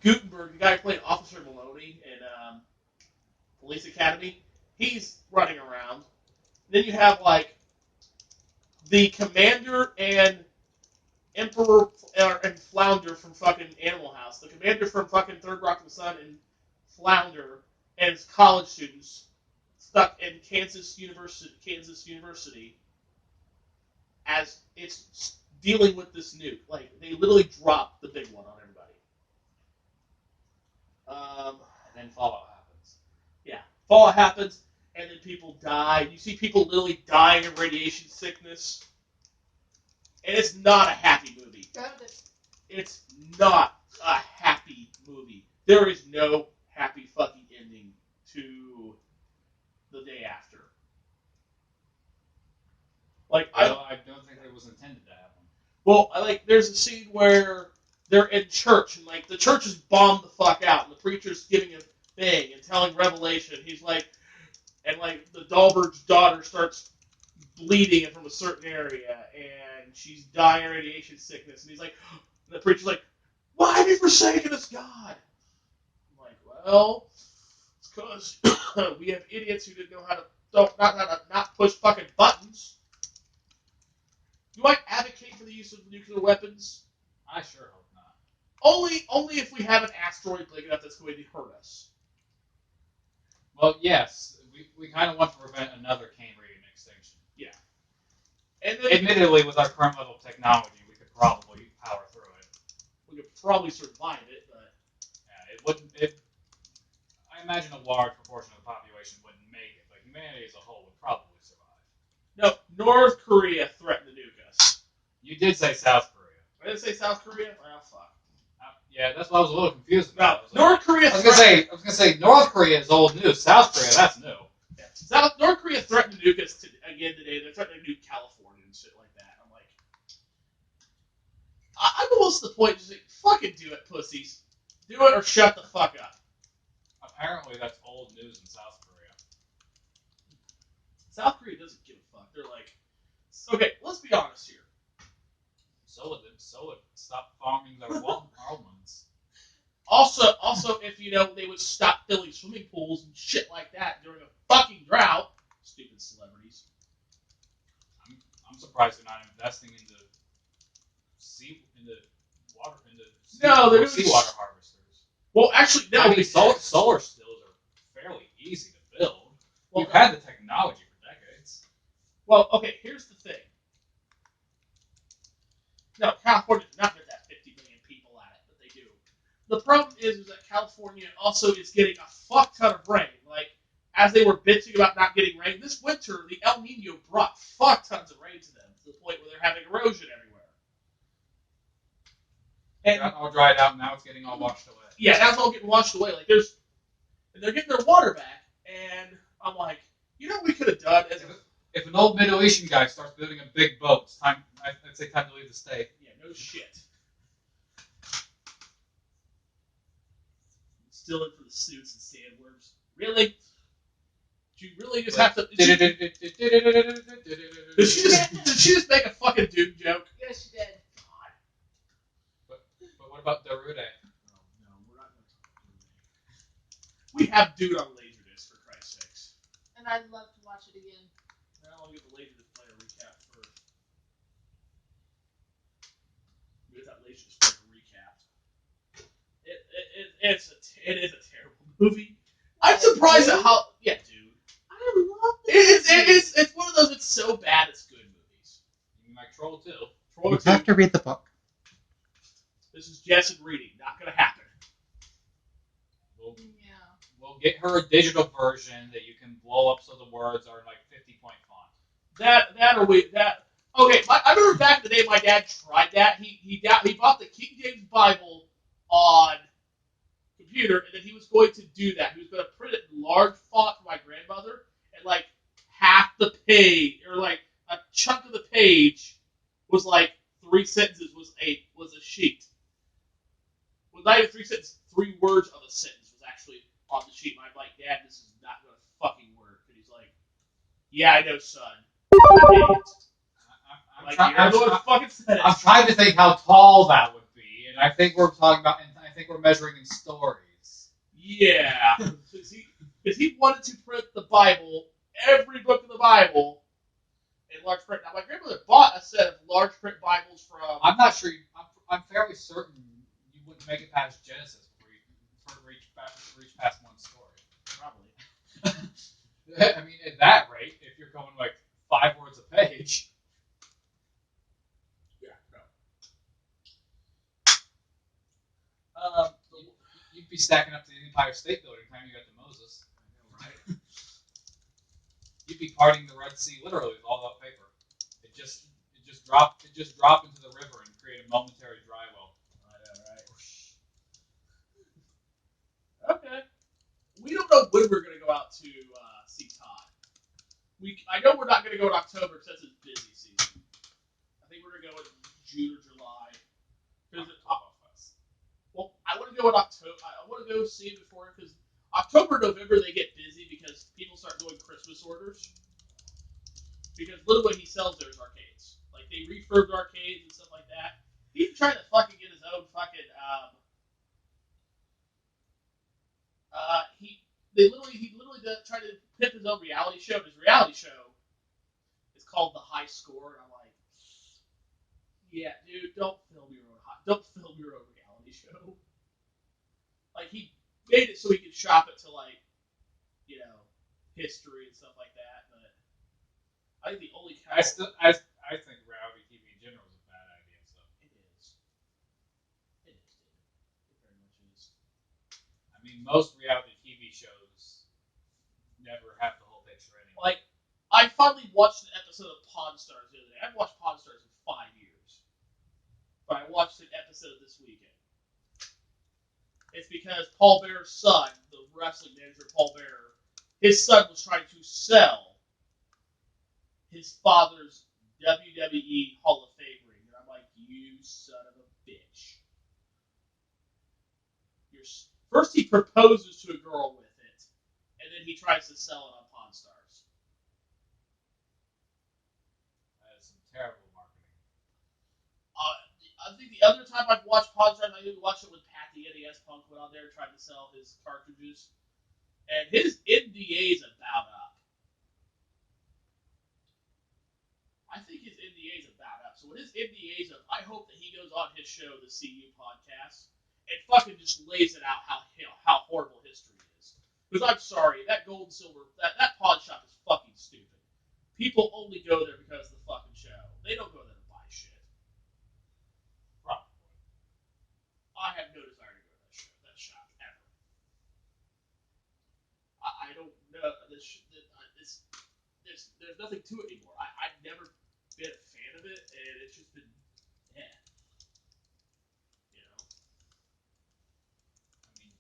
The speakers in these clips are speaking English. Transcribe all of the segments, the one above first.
Gutenberg, the guy who played Officer Maloney in Police Academy, he's running around. Then you have like the Commander and Emperor and Flounder from fucking Animal House. The Commander from fucking Third Rock from the Sun and Flounder and his college students stuck in Kansas University as it's dealing with this nuke. Like, they literally dropped the big one on everybody. And then Fallout happens. Yeah. Fallout happens, and then people die. You see people literally dying of radiation sickness. And it's not a happy movie. It's not a happy movie. There is no happy fucking ending to The Day After. Like, I don't think it was intended to happen. Well, there's a scene where they're in church, and like the church is bombed the fuck out, and the preacher's giving a thing and telling Revelation. He's like, and like the Dahlberg's daughter starts bleeding from a certain area, and she's dying of radiation sickness, and he's like, and the preacher's like, why have you forsaken us, God? I'm like, well, it's because we have idiots who didn't know how to not push fucking buttons. Do I advocate for the use of nuclear weapons? I sure hope not. Only if we have an asteroid big enough that's going to hurt us. Well, yes, we kind of want to prevent another Cambrian extinction. Yeah. And then, admittedly, with our current level of technology, we could probably power through it. We could probably survive it, but yeah, it wouldn't. I imagine a large proportion of the population wouldn't make it, but humanity as a whole would probably survive. No, North Korea threatened to nuke us. You did say South Korea. I didn't say South Korea. Well, fuck. Yeah, that's what I was a little confused about. No, North Korea. I was gonna say North Korea is old news. South Korea, that's new. Yeah. North Korea threatened to nuke us again today. They're threatening to nuke California and shit like that. I'm like, I'm almost to the point just like, fucking do it, pussies. Do it or shut the fuck up. Apparently, that's old news in South Korea. South Korea doesn't give a fuck. They're like, okay, let's be honest here. So would stop farming their almonds. Also, if they would stop filling swimming pools and shit like that during a fucking drought. Stupid celebrities. I'm surprised they're not investing in the seawater harvesters. Well, actually, no. I mean, solar stills are fairly easy to build. Well, we've had the technology for decades. Well, okay. Here's the thing. No, California does not get that 50 million people at it, but they do. The problem is that California also is getting a fuck ton of rain. Like, as they were bitching about not getting rain, this winter, the El Nino brought fuck tons of rain to them, to the point where they're having erosion everywhere. And got all dried out, and now it's getting all washed away. Yeah, now it's all getting washed away. Like, and they're getting their water back, and I'm like, you know what we could have done? If an old Middle Eastern guy starts building a big boat, it's time. I'd say time to leave the state. Yeah, no shit. Still in for the suits and sandworms. Really? Did you really just have to... Did she just make a fucking Doom joke? Yes, she did. God. But what about Darude? No, we're not going to talk about Darude. We have Dude on Laserdisc, for Christ's sakes. And I'd love to watch it again. Now I'll get the Laserdisc player recap first. Get that Laserdisc player recap. It is a terrible movie. I'm surprised at how... Yeah, dude. I love this. It's one of those that's so bad it's good movies. You like Troll 2. Troll You 2. have to read the book. This is Jess and reading. Not going to happen. We'll get her a digital version that you can blow up so the words are like 50-point font. Okay, I remember back in the day my dad tried that. He bought the King James Bible on computer, and then he was going to do that. He was going to print it in large font for my grandmother, and like half the page, or like a chunk of the page, was like 3 sentences was a sheet. Well, not even 3 sentences, 3 words of a sentence was actually on the sheet. And I'm like, Dad, this is not going to fucking work. And he's like, yeah, I know, son. I'm trying to think how tall that would be, and I think we're talking about. I think we're measuring in stories. Yeah. Because he wanted to print the Bible, every book of the Bible, in large print. Now, my grandmother bought a set of large print Bibles from... I'm not sure. I'm fairly certain you wouldn't make it past Genesis before you reach past one story. Probably. I mean, at that rate, if you're going like 5 words a page. Yeah, no. You'd be stacking up to the Empire State Building by the time you got to Moses. I know, right? You'd be parting the Red Sea literally with all that paper. It just drop into the river and create a momentary dry well. I know, right? Okay. We don't know when we're going to go out to see Todd. I know we're not going to go in October because it's busy season. I think we're going to go in June or July. Well, I want to go in October. I want to go see it before because October, November they get busy because people start doing Christmas orders. Because literally he sells those arcades. Like they refurbed arcades and stuff like that. He's trying to fucking get his own fucking. He literally tried to pimp his own reality show. His reality show is called The High Score, and I'm like, yeah, dude, don't film your own reality show. Like he made it so he could shop it to like, history and stuff like that. But I think the only I think reality TV in general is a bad idea. So it is. It very much is. I mean, most reality TV shows never have the whole picture anyway. Like, I finally watched an episode of Pawn Stars the other day. I haven't watched Pawn Stars in 5 years. But I watched an episode this weekend. It's because Paul Bearer's son, the wrestling manager Paul Bearer, his son was trying to sell his father's WWE Hall of Fame ring. And I'm like, you son of a bitch. First he proposes to a girl with it, and then he tries to sell it on Pawn Stars. That is some terrible marketing. I think the other time I've watched Pawn Stars, I didn't watch it when Pat the NES Punk went on there trying to sell his cartridges. And his NDA's about up. I think his NDA's about up. So when his NDA's up, I hope that he goes on his show, the CU podcast, and fucking just lays it out how horrible history is. Because I'm sorry, that gold and silver, that pawn shop is fucking stupid. People only go there because of the fucking show. They don't go there to buy shit. Probably. I have no desire to go to that shop ever. I don't know. There's nothing to it anymore. I've never been a fan of it, and it's just been, I mean,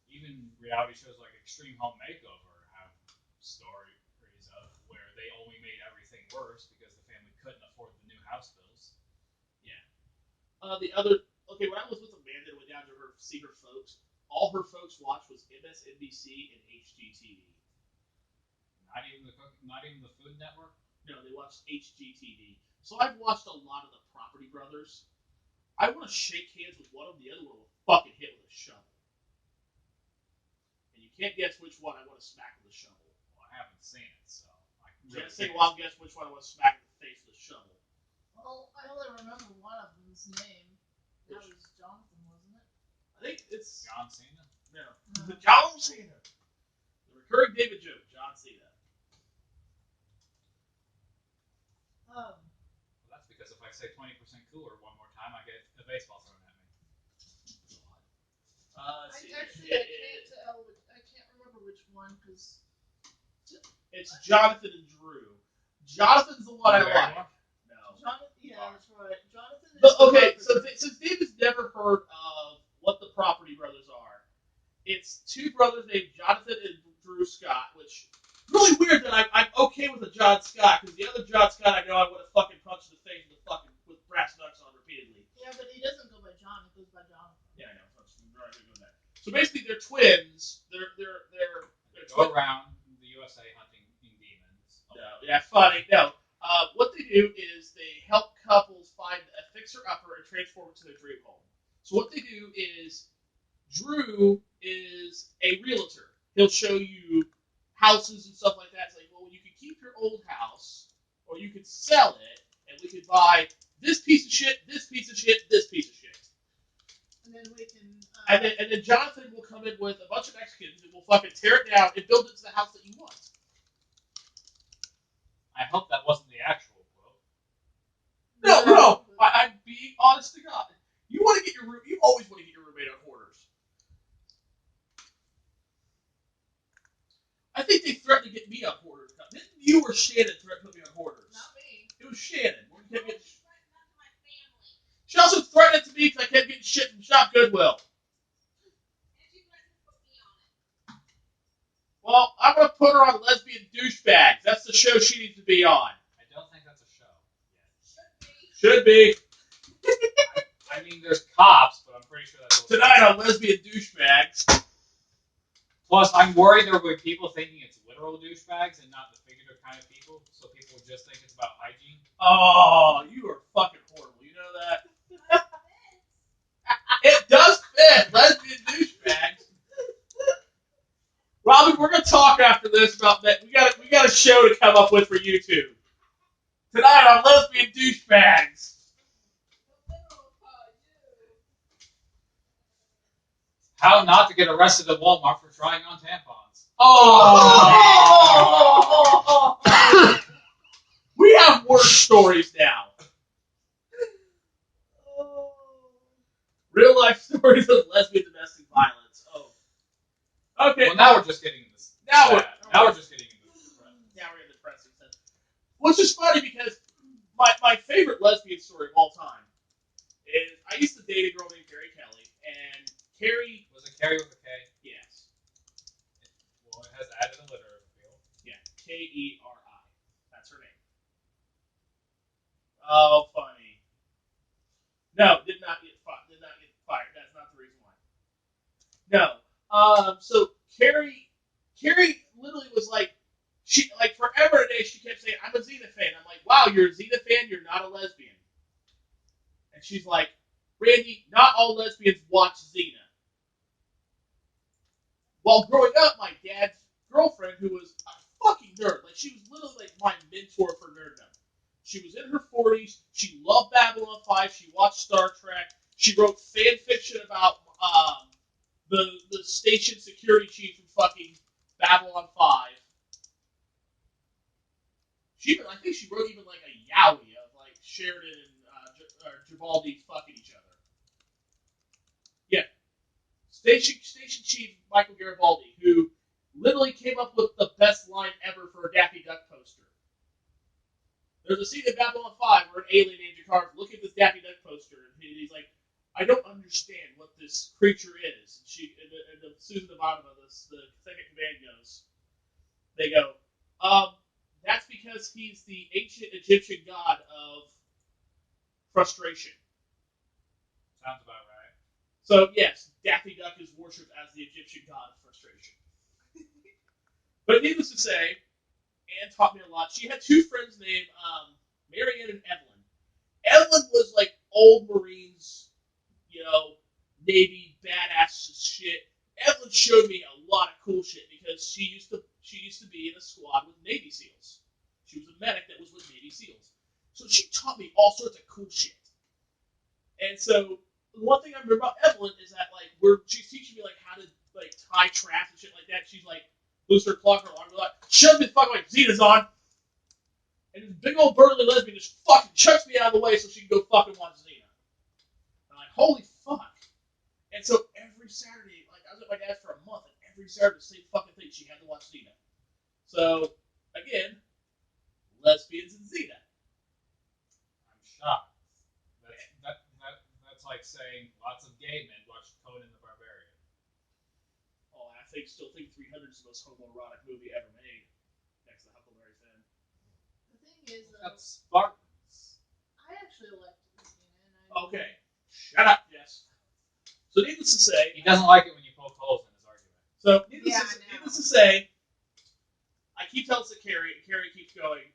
even reality shows like Extreme Home Makeover have stories of where they only made everything worse because the family couldn't afford the new house bills. Yeah. When I was with Amanda and went down to see her folks, all her folks watched was MSNBC and HGTV. Not even the Food Network? No, they watched HGTV. So I've watched a lot of the Property Brothers. I want to shake hands with one of them, the other one will fucking hit with a shovel. And you can't guess which one I want to smack with a shovel. Well, I haven't seen it, so I Can't say, well, I'll guess which one I want to smack in the face with a shovel. Well, I only remember one of them's name. That was Jonathan, wasn't it? I think it's John Cena? No. John Cena. The recurring David joke, John Cena. Well, that's because if I say 20% cooler one more time, I get a baseball thrown at me. I can't tell. I can't remember which one because it's Jonathan and Drew. Jonathan's the one I like. No. Jonathan, yeah, that's right. Jonathan. Since David's never heard of what the Property Brothers are, it's two brothers named Jonathan and Drew Scott, which really weird that I'm okay with a John Scott because the other John Scott I know I would have fucking punched in the face with brass knucks on repeatedly. Yeah, but he doesn't go by John. He goes by Jonathan. Yeah, I know. So basically, they're twins. They're go around the USA hunting demons. No, yeah, funny. No. What they do is they help couples find a fixer-upper and transform it to their dream home. So what they do is Drew is a realtor. He'll show you houses and stuff like that. It's like, well, you could keep your old house, or you could sell it, and we could buy this piece of shit, this piece of shit, this piece of shit. And then we can. And then Jonathan will come in with a bunch of Mexicans and will fucking tear it down and build it to the house that you want. I hope that wasn't the actual quote. No. I'm being honest to God. You want to get your room. You always want to get your roommate on Hoarders. I think they threatened to get me on Hoarders. Didn't you or Shannon threaten to put me on Hoarders? Not me. It was Shannon. She also threatened it to me because I kept getting shit from Shop Goodwill. Well, I'm going to put her on Lesbian Douchebags. That's the show she needs to be on. I don't think that's a show. Should be. I mean, there's cops, but I'm pretty sure that's Tonight on Lesbian Douchebags. Plus, I'm worried there will be people thinking it's literal douchebags and not the figurative kind of people, so people will just think it's about hygiene. Oh, you are fucking horrible. You know that? It does fit. Lesbian Douchebags. Robin, we're gonna talk after this about that. We got a show to come up with for YouTube tonight on Lesbian Douchebags. How not to get arrested at Walmart for trying on tampons. Oh! We have worse stories now. Real life stories of lesbian domestic violence. Oh. Okay. Well, now we're just getting this. Now we're just getting into this. Now we're in the depressing sense. Which is funny because my favorite lesbian story of all time is I used to date a girl named Carrie Kelly, and Carrie... Was it Carrie with a K? Yes. Well, it has added a letter of the field. Yeah. Keri. That's her name. Oh, funny. No, did not get fired. That's not the reason why. No. So Carrie literally was like, she forever a day she kept saying, I'm a Xena fan. I'm like, wow, you're a Xena fan? You're not a lesbian. And she's like, Randy, not all lesbians watch Xena. While growing up, my dad's girlfriend, who was a fucking nerd, like she was literally like my mentor for nerddom. She was in her 40s. She loved Babylon 5. She watched Star Trek. She wrote fan fiction about the station security chief from fucking Babylon 5. I think she wrote even like a yaoi of like Sheridan and Gibaldi fucking each other. Yeah. Station Chief Michael Garibaldi, who literally came up with the best line ever for a Daffy Duck poster. There's a scene in Babylon 5 where an alien named Jakar look at this Daffy Duck poster, and he's like, I don't understand what this creature is. And Susan Ivanova, the second command goes, they go, that's because he's the ancient Egyptian god of frustration. Sounds about right. So, yes, Daffy Duck is worshipped as the Egyptian god of frustration. But needless to say, Anne taught me a lot. She had two friends named Marianne and Evelyn. Evelyn was like old Marines, Navy badass shit. Evelyn showed me a lot of cool shit because she used to be in a squad with Navy SEALs. She was a medic that was with Navy SEALs. So she taught me all sorts of cool shit. And so one thing I remember about Evelyn is that she's teaching me how to tie traps and shit like that. She's like, loose her clock her alarm, like, shove me the fuck like Xena's on. And this big old burly lesbian just fucking chucks me out of the way so she can go fucking watch Xena. I'm like, holy fuck. And so every Saturday, I was at my dad's for a month, and every Saturday, the same fucking thing, she had to watch Xena. So, again, lesbians and Xena. I'm shocked. That's like saying lots of gay men watch Conan the Barbarian. Oh, I still think 300 is the most homoerotic movie ever made, next to Huckleberry Finn. The thing is, That's Spartans. I actually liked Xena. Okay, shut up, Jess. So needless to say, He doesn't like it when you poke holes in his argument. So needless to say, I keep telling this to Carrie, and Carrie keeps going,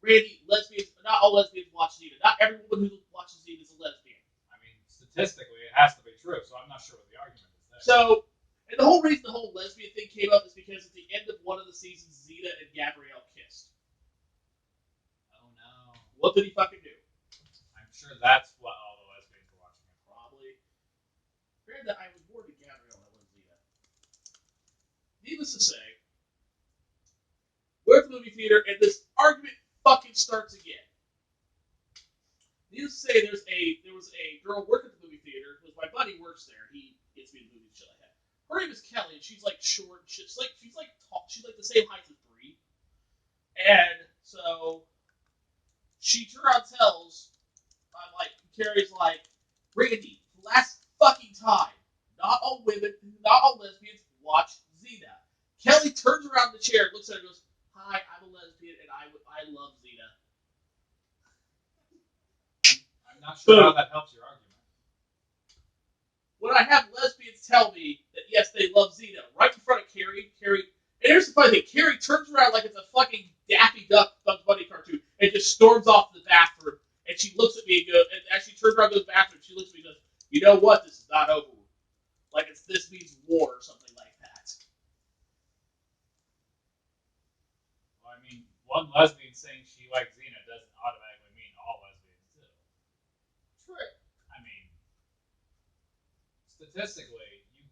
Randy, not all lesbians watch Xena. Not every woman who watches Xena is a lesbian. I mean, statistically, it has to be true, so I'm not sure what the argument is there. So, and the whole reason the whole lesbian thing came up is because at the end of one of the seasons, Zeta and Gabrielle kissed. Oh no. What did he fucking do? I'm sure that's what all the lesbians were watching. Probably. Granted, I was more to Gabrielle than I was Zeta. Needless to say, we're at the movie theater, and this argument fucking starts again. Needless to say, there was a girl working at the movie theater. Because my buddy works there. He gets me the movie and shit like that. Her name is Kelly, and she's like short. She's like tall. She's like the same height as Bree. And so she turns around and tells, Carrie's like, Randy, last fucking time, not all women, not all lesbians, watch Zeta. Kelly turns around in the chair, looks at her, and goes, "Hi, I'm a lesbian, and I love Zeta." I'm not sure how that helps your argument. When I have lesbians tell me that yes, they love Zeta, right in front of Carrie, and here's the funny thing, Carrie turns around like it's a fucking Daffy Duck Bugs Bunny cartoon, and just storms off to the bathroom, and she looks at me and goes, and as she turns around to the bathroom, she looks at me and goes, "You know what? This is not over. Like this means war or something like that." Well, I mean, one lesbian saying she likes Xena doesn't automatically mean all lesbians do. True. I mean, statistically, you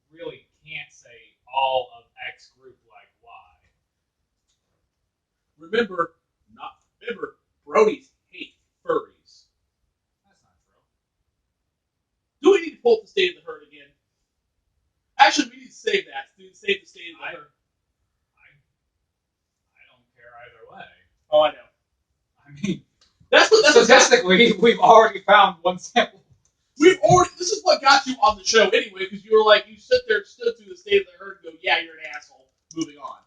really can't say all of X group like Y. Remember, Brodies hate furries. That's not true. Do we need to pull up the State of the Herd again? Actually, we need to save that. Save the State of the Herd. I don't care either way. Oh, I know. I mean, That's statistically, we've already found one sample. This is what got you on the show anyway, because you were like, you sit there and stood through the State of the Herd and go, "Yeah, you're an asshole." Moving on.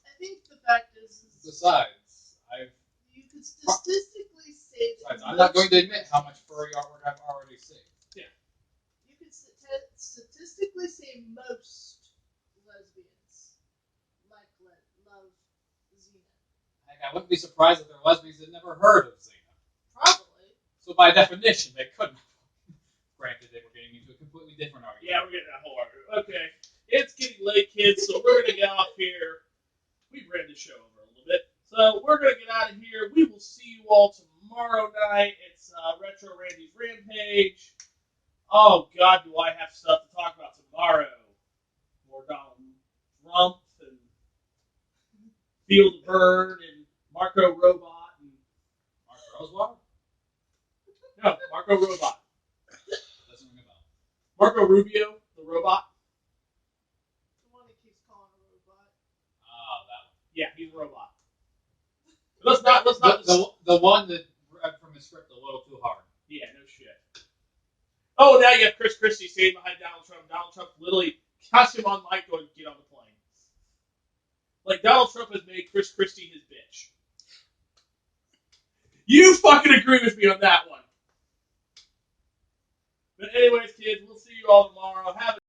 I think the fact is Besides, you could statistically say that I'm not going to admit how much furry artwork I've already seen. Yeah. You could statistically say most lesbians love Xena. Heck, I wouldn't be surprised if there are lesbians that never heard of Xena. Probably. So by definition, they couldn't. Granted, they were getting into a completely different argument. Yeah, we're getting that whole argument. Okay. It's getting late, kids, so we're going to get off here. We've read the show over a little bit. So we're going to get out of here. We will see you all tomorrow night. It's Retro Randy's Rampage. Oh, God, do I have stuff to talk about tomorrow. More Donald Trump and Field of Bern and Marco Robot. And Mark Rosewater? No, Marco Robot. Doesn't ring a bell. Marco Rubio, the robot. The one that keeps calling a robot. Oh, that one. Yeah, he's a robot. Let's not. The one that read from his script a little too hard. Yeah, no shit. Oh, now you have Chris Christie standing behind Donald Trump. Donald Trump literally catch him on mic going, "Get on the plane." Like, Donald Trump has made Chris Christie his bitch. You fucking agree with me on that one. But anyways, kids, we'll see you all tomorrow. Have a